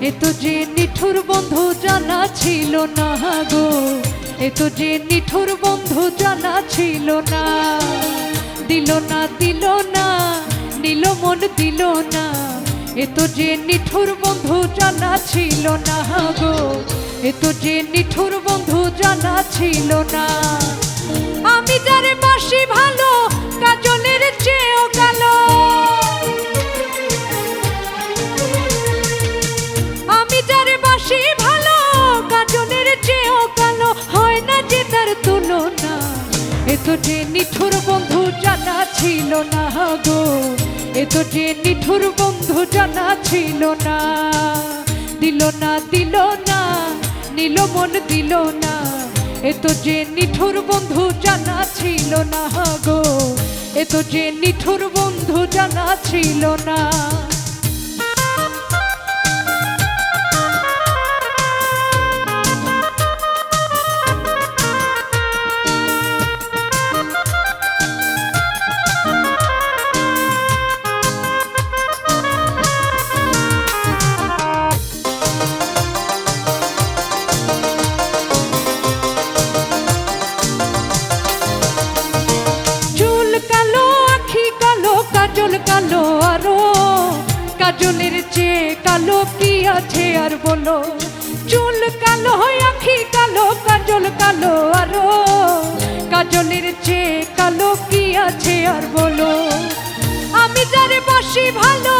এ তো যে নিঠুর বন্ধু জানা ছিল না গো, এ তো যে নিঠুর বন্ধু জানা ছিল না। দিল না দিল না, নিল মন দিল না, এ তো যে নিঠুর বন্ধু জানা ছিল না গো, এ তো যে নিঠুর বন্ধু জানা ছিল না। আমি যারে বাসি ভালো কাজলের চেয়েও কালো, আমি যারে বাসি ভালো কাজলের চেয়েও কালো, হয় না যে তার তুলনা। এ তো যে নিঠুর বন্ধু জানা ছিল না গো, এ তো যে নিঠুর বন্ধু জানা ছিল না। দিল না দিল না, নিল মন দিল না, এ তো যে নিঠুর বন্ধু জানা ছিল না গো, এ তো যে নিঠুর বন্ধু জানা ছিল না। কাজল কালো আরো, কাজলের চেয়ে কালো কি আছে আর বলো। চুল কালো আখি কালো, কাজল কালো আরো, কাজলের চেয়ে কালো কি আছে আর বলো। আমি যারে বাসি ভালো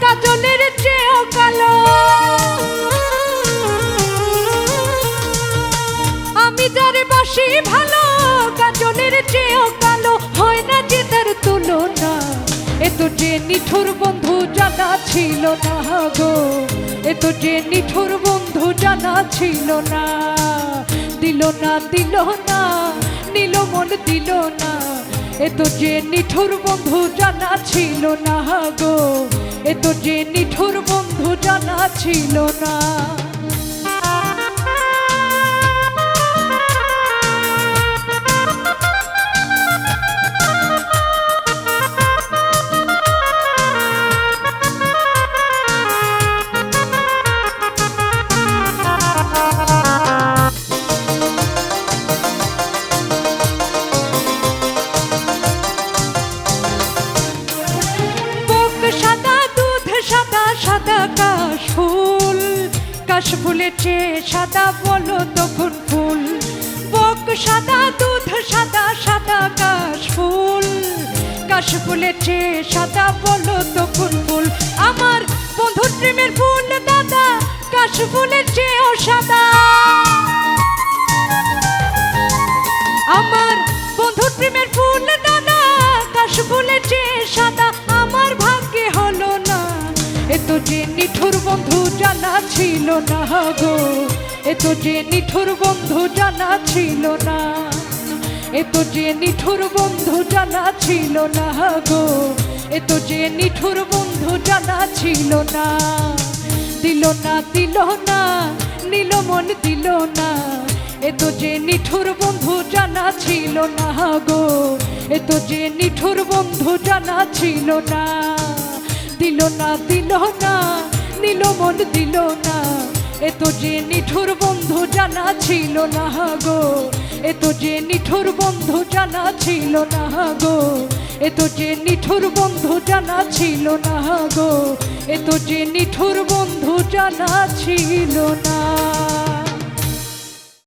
কাজলের চেয়েও কালো, আমি যারে বাসি ভালো কাজলের চেয়েও কালো, হয় না যে তার তুলনা। এ তো যে নিঠুর বন্ধু জানা ছিল না গো, এ তো যে নিঠুর বন্ধু জানা ছিল না। দিল না দিল না, নিল মন দিল না, এ তো যে নিঠুর বন্ধু জানা ছিল না গো, এ তো যে নিঠুর বন্ধু জানা ছিল না। কাশফুল, কাশফুলের চেয়ে সাদা বলো তখন ফুল। বক সাদা দুধ সাদা, সাদা কাশফুল, কাশফুলের চেয়ে সাদা বলো তখন ফুল। আমার বন্ধুর প্রেমের ফুল দাদা কাশফুলের চেয়েও সাদা, আমার বন্ধুর প্রেমের ফুল দাদা কাশফুলের চেয়ে সাদা, আমার ভাগ্যে হলো না। এ তো যে নিঠুর বন্ধু জানা ছিল না গো, এ তো যে নিঠুর বন্ধু জানা ছিল না, এ তো যে নিঠুর বন্ধু জানা ছিল না গো, এ তো যে নিঠুর বন্ধু জানা ছিল না। দিল না দিল না, নিল মন দিল না, এ তো যে নিঠুর বন্ধু জানা ছিল না গো, এ তো যে নিঠুর বন্ধু জানা ছিল না। দিল না দিল না, নিল মন দিল না, এ তো যে নিঠুর বন্ধু জানা ছিল না গো, এ তো যে নিঠুর বন্ধু জানা ছিল না গো, এ তো যে নিঠুর বন্ধু জানা ছিল না গো, এ তো যে নিঠুর বন্ধু জানা ছিল না।